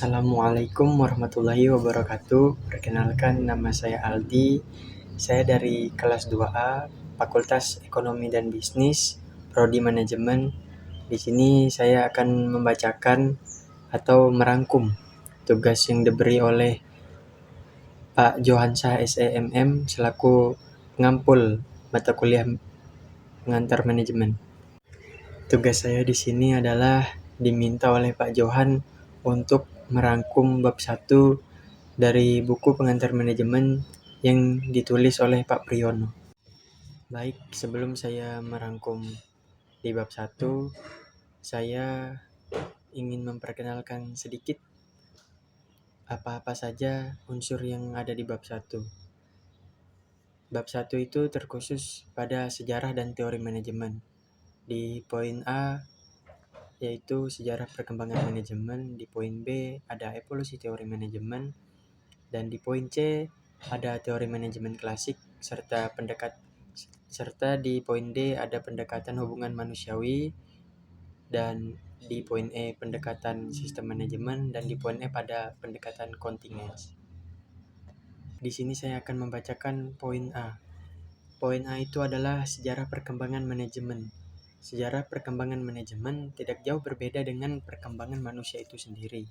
Assalamualaikum warahmatullahi wabarakatuh. Perkenalkan, nama saya Aldi. Saya dari kelas 2A, Fakultas Ekonomi dan Bisnis, Prodi Manajemen. Di sini saya akan membacakan atau merangkum tugas yang diberi oleh Pak Johansa SEMM selaku pengampul mata kuliah pengantar manajemen. Tugas saya di sini adalah diminta oleh Pak Johan untuk merangkum bab 1 dari buku pengantar manajemen yang ditulis oleh Pak Priyono. Baik, sebelum saya merangkum di bab 1, saya ingin memperkenalkan sedikit apa-apa saja unsur yang ada di bab 1. Bab 1 itu terkhusus pada sejarah dan teori manajemen. Di poin A yaitu sejarah perkembangan manajemen, di poin B ada evolusi teori manajemen, dan di poin C ada teori manajemen klasik serta di poin D ada pendekatan hubungan manusiawi, dan di poin E pendekatan sistem manajemen, dan di poin F ada pendekatan contingence. Di sini saya akan membacakan poin A. Poin A itu adalah sejarah perkembangan manajemen. Sejarah perkembangan manajemen tidak jauh berbeda dengan perkembangan manusia itu sendiri.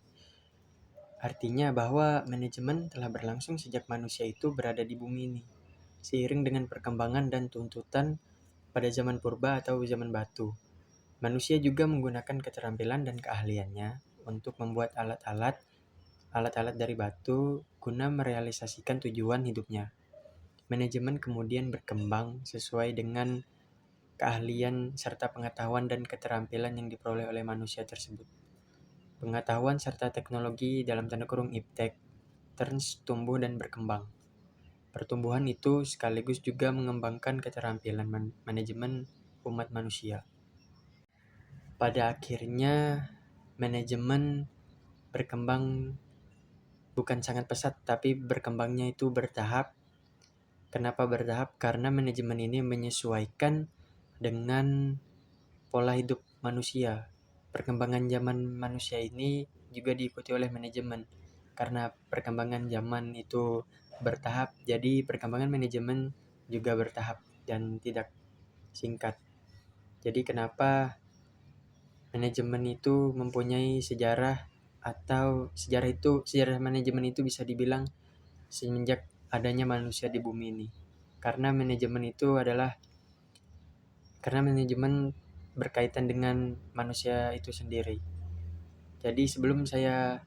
Artinya bahwa manajemen telah berlangsung sejak manusia itu berada di bumi ini, seiring dengan perkembangan dan tuntutan pada zaman purba atau zaman batu. Manusia juga menggunakan keterampilan dan keahliannya untuk membuat alat-alat dari batu guna merealisasikan tujuan hidupnya. Manajemen kemudian berkembang sesuai dengan keahlian serta pengetahuan dan keterampilan yang diperoleh oleh manusia tersebut. Pengetahuan serta teknologi dalam tanda kurung iptek terus tumbuh dan berkembang. Pertumbuhan itu sekaligus juga mengembangkan keterampilan manajemen umat manusia. Pada akhirnya, manajemen berkembang bukan sangat pesat, tapi berkembangnya itu bertahap. Kenapa bertahap? Karena manajemen ini menyesuaikan dengan pola hidup manusia. Perkembangan zaman manusia ini juga diikuti oleh manajemen. Karena perkembangan zaman itu bertahap, jadi perkembangan manajemen juga bertahap dan tidak singkat. Jadi kenapa manajemen itu mempunyai sejarah, atau sejarah manajemen itu bisa dibilang semenjak adanya manusia di bumi ini. Karena manajemen berkaitan dengan manusia itu sendiri. Jadi sebelum saya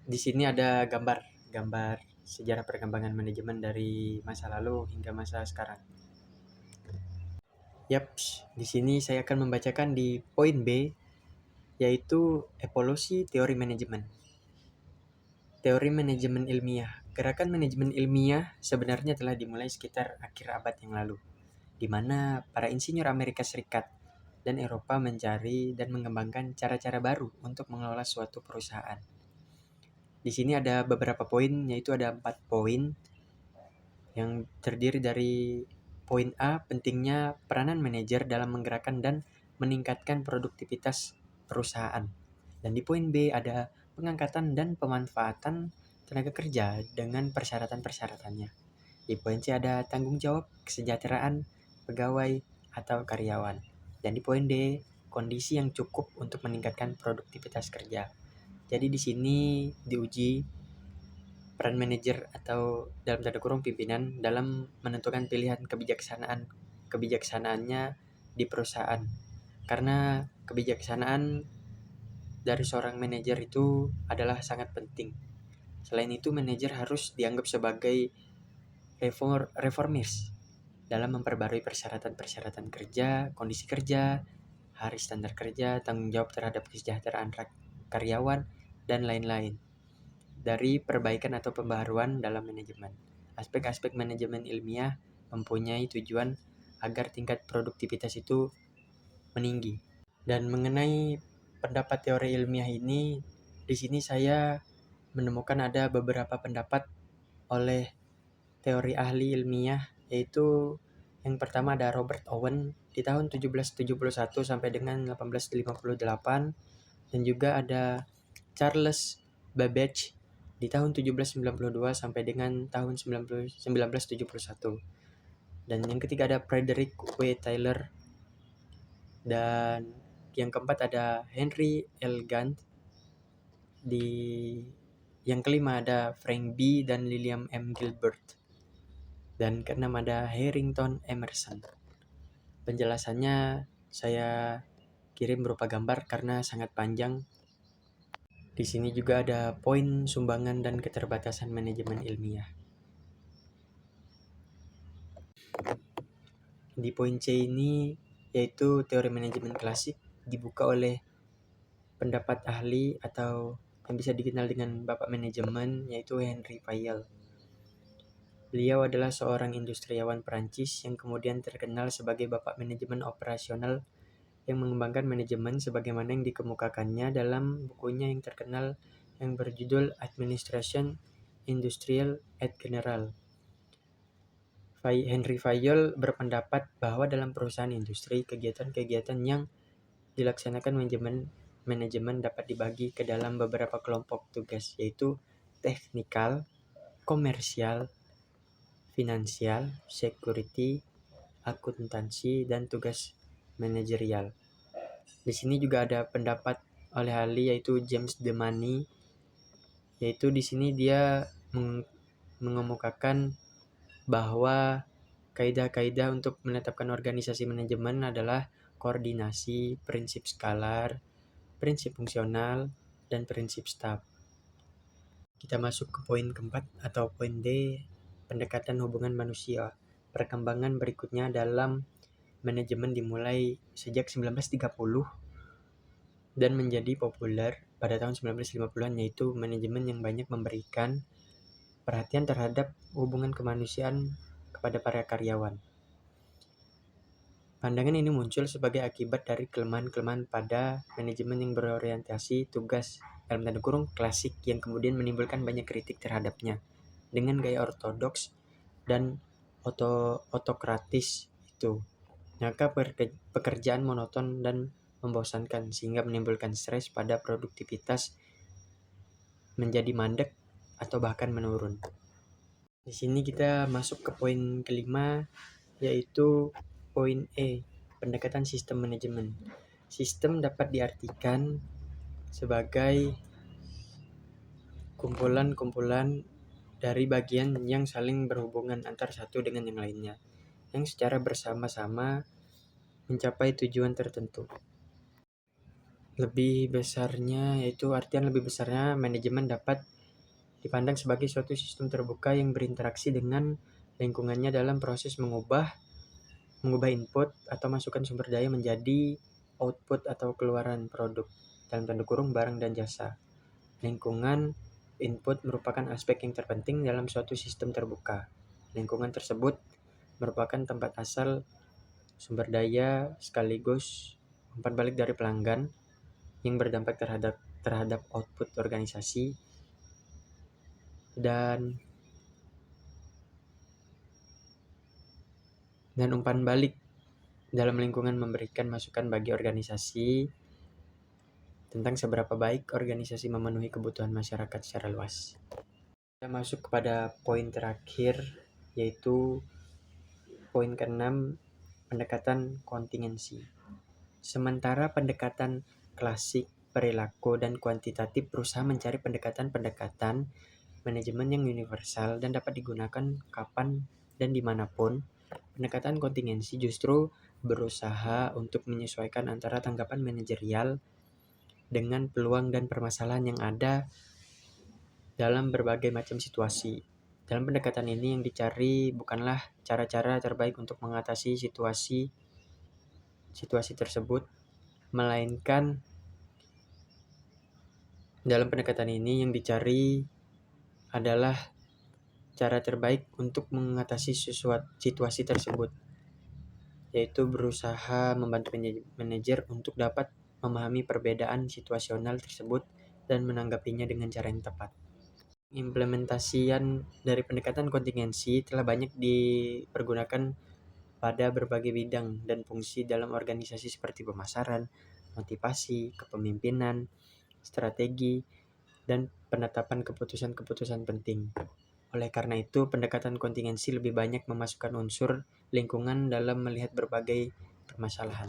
di sini ada gambar sejarah perkembangan manajemen dari masa lalu hingga masa sekarang. Di sini saya akan membacakan di poin B, yaitu evolusi teori manajemen. Teori manajemen ilmiah. Gerakan manajemen ilmiah sebenarnya telah dimulai sekitar akhir abad yang lalu, di mana para insinyur Amerika Serikat dan Eropa mencari dan mengembangkan cara-cara baru untuk mengelola suatu perusahaan. Di sini ada beberapa poin, yaitu ada 4 poin yang terdiri dari poin A, pentingnya peranan manajer dalam menggerakkan dan meningkatkan produktivitas perusahaan. Dan di poin B ada pengangkatan dan pemanfaatan tenaga kerja dengan persyaratan-persyaratannya. Di poin C ada tanggung jawab kesejahteraan pegawai atau karyawan. Dan di poin D, kondisi yang cukup untuk meningkatkan produktivitas kerja. Jadi di sini diuji peran manajer atau dalam tanda kurung pimpinan dalam menentukan pilihan kebijaksanaannya di perusahaan. Karena kebijaksanaan dari seorang manajer itu adalah sangat penting. Selain itu, manajer harus dianggap sebagai reformis dalam memperbarui persyaratan-persyaratan kerja, kondisi kerja, hari standar kerja, tanggung jawab terhadap kesejahteraan karyawan, dan lain-lain. Dari perbaikan atau pembaharuan dalam manajemen. Aspek-aspek manajemen ilmiah mempunyai tujuan agar tingkat produktivitas itu meninggi. Dan mengenai pendapat teori ilmiah ini, di sini saya menemukan ada beberapa pendapat oleh teori ahli ilmiah, yaitu yang pertama ada Robert Owen, di tahun 1771 sampai dengan 1858, dan juga ada Charles Babbage di tahun 1792 sampai dengan tahun 1971. Dan yang ketiga ada Frederick W. Taylor, dan yang keempat ada Henry L. Gantt. Di yang kelima ada Frank B. dan William M. Gilbert. Dan keenam ada Harrington Emerson. Penjelasannya saya kirim berupa gambar karena sangat panjang. Di sini juga ada poin sumbangan dan keterbatasan manajemen ilmiah. Di poin C ini yaitu teori manajemen klasik dibuka oleh pendapat ahli atau yang bisa dikenal dengan Bapak Manajemen, yaitu Henry Fayol. Beliau adalah seorang industriawan Perancis yang kemudian terkenal sebagai Bapak Manajemen Operasional yang mengembangkan manajemen sebagaimana yang dikemukakannya dalam bukunya yang terkenal yang berjudul Administration Industrial et General. Henry Fayol berpendapat bahwa dalam perusahaan industri, kegiatan-kegiatan yang dilaksanakan manajemen dapat dibagi ke dalam beberapa kelompok tugas, yaitu teknikal, komersial, finansial, security, akuntansi, dan tugas manajerial. Di sini juga ada pendapat oleh ahli yaitu James Demany, yaitu di sini dia mengemukakan bahwa kaidah-kaidah untuk menetapkan organisasi manajemen adalah koordinasi, prinsip skalar, prinsip fungsional, dan prinsip staff. Kita masuk ke poin keempat atau poin D, pendekatan hubungan manusia. Perkembangan berikutnya dalam manajemen dimulai sejak 1930 dan menjadi populer pada tahun 1950-an, yaitu manajemen yang banyak memberikan perhatian terhadap hubungan kemanusiaan kepada para karyawan. Pandangan ini muncul sebagai akibat dari kelemahan-kelemahan pada manajemen yang berorientasi tugas dalam tanda kurung klasik yang kemudian menimbulkan banyak kritik terhadapnya dengan gaya ortodoks dan otokratis itu. Maka pekerjaan monoton dan membosankan sehingga menimbulkan stres pada produktivitas menjadi mandek atau bahkan menurun. Di sini kita masuk ke poin kelima, yaitu poin E, pendekatan sistem manajemen. Sistem dapat diartikan sebagai kumpulan-kumpulan dari bagian yang saling berhubungan antara satu dengan yang lainnya, yang secara bersama-sama mencapai tujuan tertentu. Lebih besarnya, yaitu artian lebih besarnya, manajemen dapat dipandang sebagai suatu sistem terbuka yang berinteraksi dengan lingkungannya dalam proses mengubah input atau masukan sumber daya menjadi output atau keluaran produk, dalam tanda kurung barang dan jasa. Lingkungan input merupakan aspek yang terpenting dalam suatu sistem terbuka. Lingkungan tersebut merupakan tempat asal sumber daya sekaligus umpan balik dari pelanggan yang berdampak terhadap output organisasi, dan umpan balik dalam lingkungan memberikan masukan bagi organisasi tentang seberapa baik organisasi memenuhi kebutuhan masyarakat secara luas. Kita masuk kepada poin terakhir, yaitu poin ke-6, pendekatan kontingensi. Sementara pendekatan klasik, perilaku, dan kuantitatif berusaha mencari pendekatan-pendekatan manajemen yang universal dan dapat digunakan kapan dan dimanapun, pendekatan kontingensi justru berusaha untuk menyesuaikan antara tanggapan manajerial dengan peluang dan permasalahan yang ada dalam berbagai macam situasi. Dalam pendekatan ini yang dicari bukanlah cara-cara terbaik untuk mengatasi situasi tersebut, melainkan dalam pendekatan ini yang dicari adalah cara terbaik untuk mengatasi situasi tersebut, yaitu berusaha membantu manajer untuk dapat memahami perbedaan situasional tersebut dan menanggapinya dengan cara yang tepat. Implementasian dari pendekatan kontingensi telah banyak dipergunakan pada berbagai bidang dan fungsi dalam organisasi seperti pemasaran, motivasi, kepemimpinan, strategi, dan penetapan keputusan-keputusan penting. Oleh karena itu, pendekatan kontingensi lebih banyak memasukkan unsur lingkungan dalam melihat berbagai permasalahan.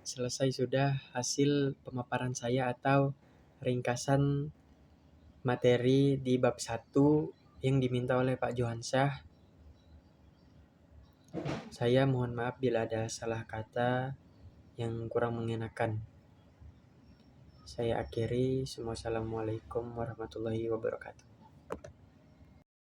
Selesai sudah hasil pemaparan saya atau ringkasan materi di bab 1 yang diminta oleh Pak Johansyah. Saya mohon maaf bila ada salah kata yang kurang mengenakan. Saya akhiri. Assalamualaikum warahmatullahi wabarakatuh.